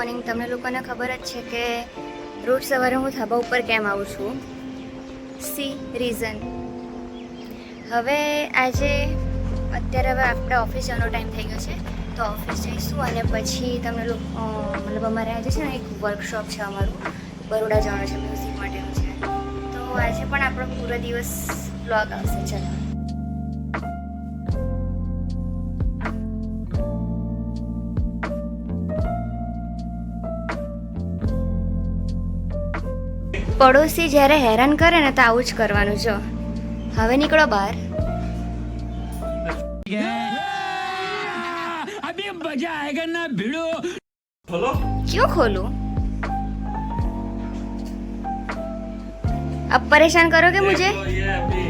Morning. તમને લોકોને ખબર જ છે કે રોજ સવારે હું ધાબા ઉપર કેમ આવું છું. C reason. હવે આજે અત્યારે આપણે ઓફિસ જવાનો ટાઈમ થઈ ગયો છે, તો ઓફિસ જઈશું અને પછી તમને લોકો મતલબ અમારે આજે છે ને એક વર્કશોપ છે અમારું, બરોડા જવાનું છે, મ્યુઝિક માટેનું છે. તો આજે પણ આપણો પૂરો દિવસ બ્લોગ આવશે. ચલો. પડોશી જ્યારે હેરાન કરે ને તો આવું જ કરવાનું. જો હવે નીકળો બહાર. अभी मजा आएगा ना भिड़ो. खोलो. क्यों खोलूं? अब परेशान करोगे मुझे? देखो ये अभी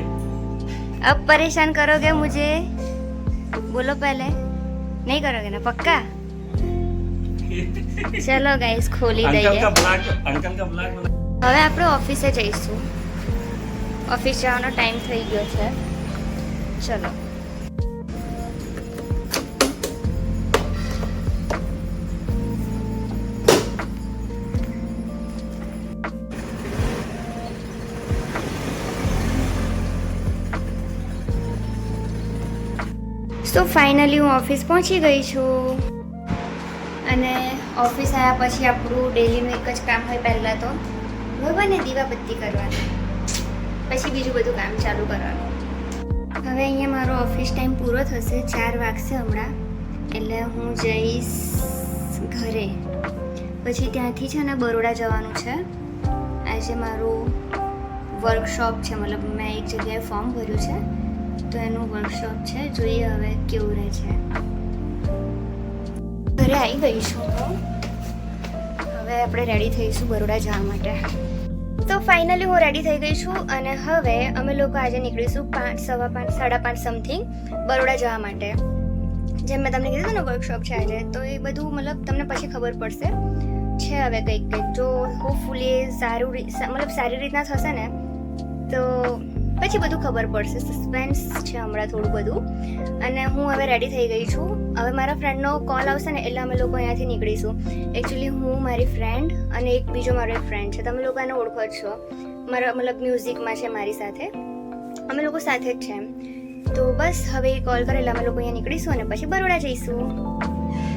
अब परेशान करोगे मुझे? बोलो पहले. नहीं करोगे ना पक्का? चलो गाइस, खोली अंकल दઈએ. का ब्लॉग હવે આપણે ઓફિસે જઈશું. ઓફિસ જવાનો ટાઈમ થઈ ગયો છે. ચલો. સો ફાઇનલી હું ઓફિસ પહોંચી ગઈ છું. અને ઓફિસ આવ્યા પછી આપણું ડેલીનું એક જ કામ હોય પહેલાં તો ભગવાનને દીવાબત્તી કરવાની, પછી બીજું બધું કામ ચાલુ કરવાનું. હવે અહીંયા મારો ઓફિસ ટાઈમ પૂરો થશે, 4 વાગશે હમણાં, એટલે હું જઈશ ઘરે. પછી ત્યાંથી છે ને બરોડા જવાનું છે. આજે મારું વર્કશોપ છે, મતલબ મેં એક જગ્યાએ ફોર્મ ભર્યું છે, તો એનું વર્કશોપ છે. જોઈએ હવે કેવું રહે છે. ઘરે આવી ગઈ છું હું. હવે આપણે રેડી થઈશું બરોડા જવા માટે. તો ફાઇનલી હું રેડી થઈ ગઈ છું અને હવે અમે લોકો આજે નીકળીશું 5, 5:15, 5:30 સમથિંગ બરોડા જવા માટે. જેમ મેં તમને કીધું ને વર્કશોપ છે આજે, તો એ બધું મતલબ તમને પછી ખબર પડશે છે. હવે કંઈક જો હોપફુલી સારું મતલબ સારી રીતના થશે ને તો પછી બધું ખબર પડશે. સસ્પેન્સ છે હમણાં થોડું બધું. અને હું હવે રેડી થઈ ગઈ છું. હવે મારા ફ્રેન્ડનો કોલ આવશે ને એટલે અમે લોકો અહીંયાથી નીકળીશું. એકચ્યુઅલી હું, મારી ફ્રેન્ડ અને એક બીજો મારો એક ફ્રેન્ડ છે. તમે લોકો એને ઓળખો જ છો, મારા મતલબ મ્યુઝિકમાં છે મારી સાથે. અમે લોકો સાથે જ છે. તો બસ હવે એ કોલ કરે એટલે અમે લોકો અહીંયા નીકળીશું અને પછી બરોડા જઈશું.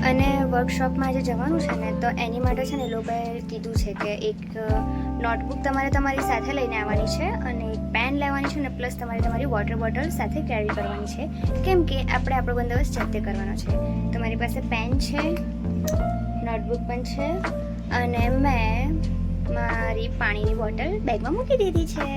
અને વર્કશોપમાં આજે જવાનું છે ને, તો એની માટે છે ને એ લોકોએ કીધું છે કે એક નોટબુક તમારે તમારી સાથે લઈને આવવાની છે અને એક પેન લેવાની છે, અને પ્લસ તમારે તમારી વોટર બોટલ સાથે કેરી કરવાની છે, કેમ કે આપણે આપણો બંદોબસ્ત જાતે કરવાનો છે. તમારી પાસે પેન છે, નોટબુક પણ છે, અને મેં મારી પાણીની બોટલ બેગમાં મૂકી દીધી છે.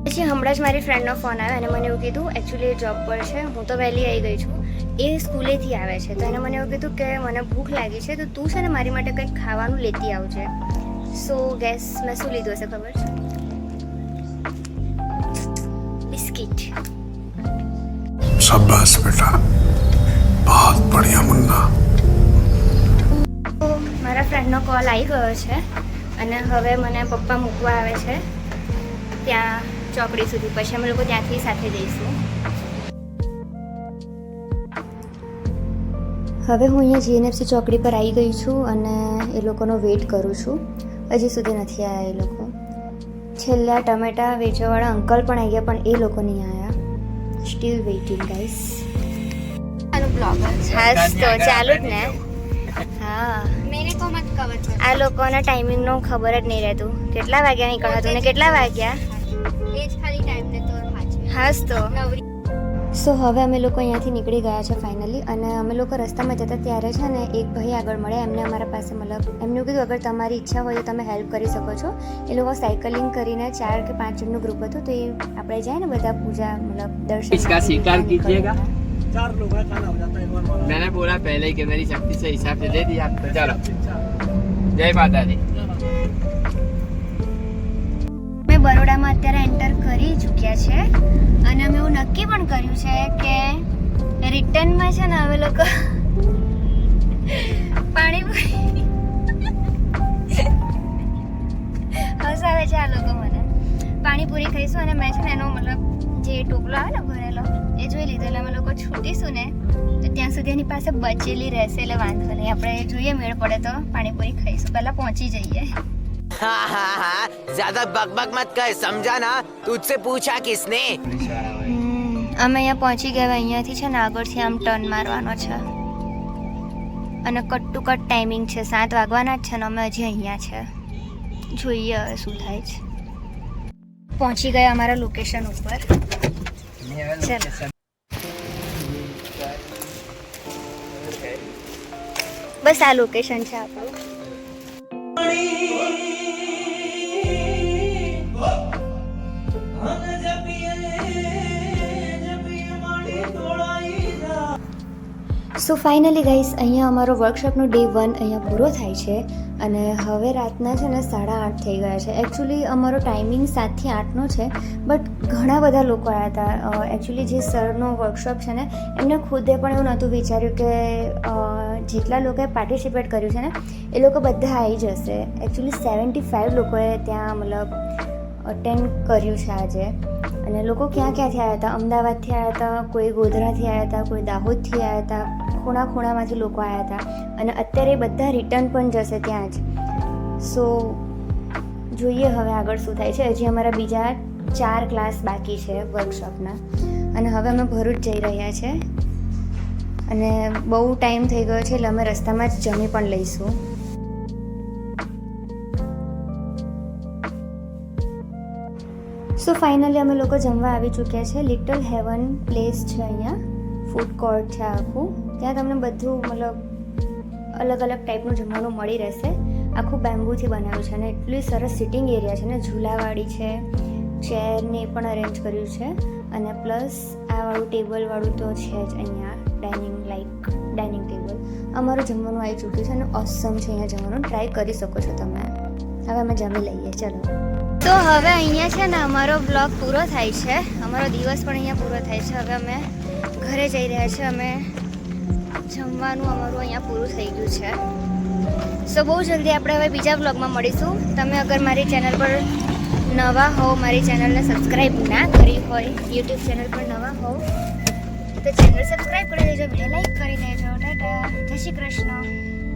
પછી હમણાં જ મારી ફ્રેન્ડનો ફોન આવ્યો અને મને એવું કીધું, એકચ્યુઅલી એ જોબ પર છે, હું તો વહેલી આવી ગઈ છું, એ સ્કૂલેથી આવે છે, તો એને મને એવું કીધું કે મને ભૂખ લાગી છે, તો તું છે ને મારી માટે કંઈક ખાવાનું લેતી આવજે. સો ગેસ મેં શું લીધું હશે ખબર છે? બિસ્કિટ. शाबाश बेटा, बहुत बढ़िया मुन्ना. મારા ફ્રેન્ડનો કોલ આવી ગયો છે અને હવે મને પપ્પા મૂકવા આવે છે ત્યાં ચોકડી સુધી. પછી અમે લોકો ત્યાંથી સાથે જઈશું. હવે હું અહીંયા જીએનએફસી ચોકડી પર આવી ગઈ છું અને એ લોકોનો વેઇટ કરું છું. હજી સુધી નથી આવ્યા એ લોકો. છેલ્લા ટમેટા વેચવાવાળા અંકલ પણ આવી ગયા, પણ એ લોકો નહીં આવ્યા. Still waiting guys. આનું બ્લોગ ખાસ તો ચાલુ જ ને. હા, આ લોકોના ટાઈમિંગનો ખબર જ નહીં રહેતું. કેટલા વાગ્યા નીકળતું ને કેટલા વાગ્યા હાસ તો. સો હવે અમે લોકો અહીંયાથી નીકળી ગયા છે ફાઇનલી. અને અમે લોકો રસ્તામાં જતા ત્યારે છે ને એક ભાઈ આગળ મળ્યા. એમને અમારા પાસે મતલબ એમનું કીધું અગર તમારી ઈચ્છા હોય તો તમે હેલ્પ કરી શકો છો. એ લોકો સાયકલિંગ કરીને 4 કે 5 જણનું ગ્રુપ હતું, તો એ આપણે જાય ને બધા પૂજા મતલબ દર્શન इसका स्वीकार कीजिएगा. 4 लोग हैं, खाना हो जाता है एक बार. मैंने बोला पहले ही कि मेरी शक्ति से हिसाब से दे दिया आपको. चलो, जय माता दी. અમે બરોડામાં અત્યારે એન્ટર કરી ચૂક્યા છે અને અમે એવું નક્કી પણ કર્યું છે કે રિટર્નમાં છે ને અમે લોકો પાણીપુરી હસાવે છે આ લોકો મને. પાણીપુરી ખાઈશું અને મેં છે ને એનો મતલબ જે ટોપલો આવે ને ભરેલો એ જોઈ લીધો. એટલે અમે લોકો છૂટીશું ને તો ત્યાં સુધી એની પાસે બચેલી રહેશે એટલે વાંધો નહીં. આપણે જોઈએ મેળ પડે તો પાણીપુરી ખાઈશું. પહેલા પહોંચી જઈએ. हाँ हाँ हाँ ज्यादा बकबक मत कर समझा ना तुझसे पूछा किसने પોલીસવાળા હોય. અમે અહીંયા પહોંચી ગયા. અહીંયાથી છે ને આગળથી આમ ટર્ન મારવાનો છે અને કટ ટુ કટ ટાઈમિંગ છે. 7 વાગવાના જ છે ને અમે હજી અહીંયા છે. જોઈએ હવે શું થાય છે. પહોંચી ગયા અમારા લોકેશન ઉપર. ને હવે ચાલો. location. બસ આ લોકેશન છે આપણું. સો ફાઇનલી ગાઈસ અહીંયા અમારો વર્કશોપનો ડે 1 અહીંયા પૂરો થાય છે અને હવે રાતના છે ને 8:30 થઈ ગયા છે. એકચ્યુઅલી અમારો ટાઈમિંગ 7 થી 8નો છે બટ ઘણા બધા લોકો આવ્યા હતા. એકચ્યુઅલી જે સરનો વર્કશોપ છે ને એમને ખુદે પણ એવું નહોતું વિચાર્યું કે જેટલા લોકોએ પાર્ટિસિપેટ કર્યું છે ને એ લોકો બધા આવી જશે. એકચ્યુઅલી 75 લોકોએ ત્યાં મતલબ અટેન્ડ કર્યું છે આજે. અને લોકો ક્યાં ક્યાંથી આવ્યા હતા? અમદાવાદથી આવ્યા હતા, કોઈ ગોધરાથી આવ્યા હતા, કોઈ દાહોદથી આવ્યા હતા, ખૂણા ખૂણામાંથી લોકો આવ્યા હતા. અને અત્યારે બધા રિટર્ન પણ જશે ત્યાં જ. સો જોઈએ હવે આગળ શું થાય છે. હજી અમારા બીજા 4 ક્લાસ બાકી છે વર્કશોપના અને હવે અમે ભરૂચ જઈ રહ્યા છે અને બહુ ટાઈમ થઈ ગયો છે એટલે અમે રસ્તામાં જ જમી પણ લઈશું. સો ફાઇનલી અમે લોકો જમવા આવી ચૂક્યા છે. લિટલ હેવન પ્લેસ છે અહીંયા. ફૂડ કોર્ટ છે આખું. ત્યાં તમને બધું મતલબ અલગ અલગ ટાઈપનું જમવાનું મળી રહેશે. આખું બેમ્બુથી બનાવ્યું છે અને એટલી સરસ સિટિંગ એરિયા છે ને. ઝૂલાવાળી છે, ચેરને પણ અરેન્જ કર્યું છે અને પ્લસ આ વાળું ટેબલવાળું તો છે જ અહીંયા. Dining table. અમારું જમવાનું આવી ચૂક્યું છે અને ઓસમ છે અહીંયા જમવાનું. ટ્રાય કરી શકો છો તમે. હવે અમે જમી લઈએ. ચલો. તો હવે અહીંયા છે ને અમારો બ્લોગ પૂરો થાય છે. અમારો દિવસ પણ અહીંયા પૂરો થાય છે. હવે અમે ઘરે જઈ રહ્યા છીએ. અમે જમવાનું અમારું અહીંયા પૂરું થઈ ગયું છે. સો બહુ જલ્દી આપણે હવે બીજા બ્લોગમાં મળીશું. તમે અગર મારી ચેનલ પર નવા હો, મારી ચેનલને સબસ્ક્રાઈબ ના કરી હોય, યુટ્યુબ ચેનલ પર નવા હો તો ચેનલ સબસ્ક્રાઈબ કરી દેજો, વિડીયો લાઈક કરી દેજો. ટાટા, જય શ્રી કૃષ્ણ.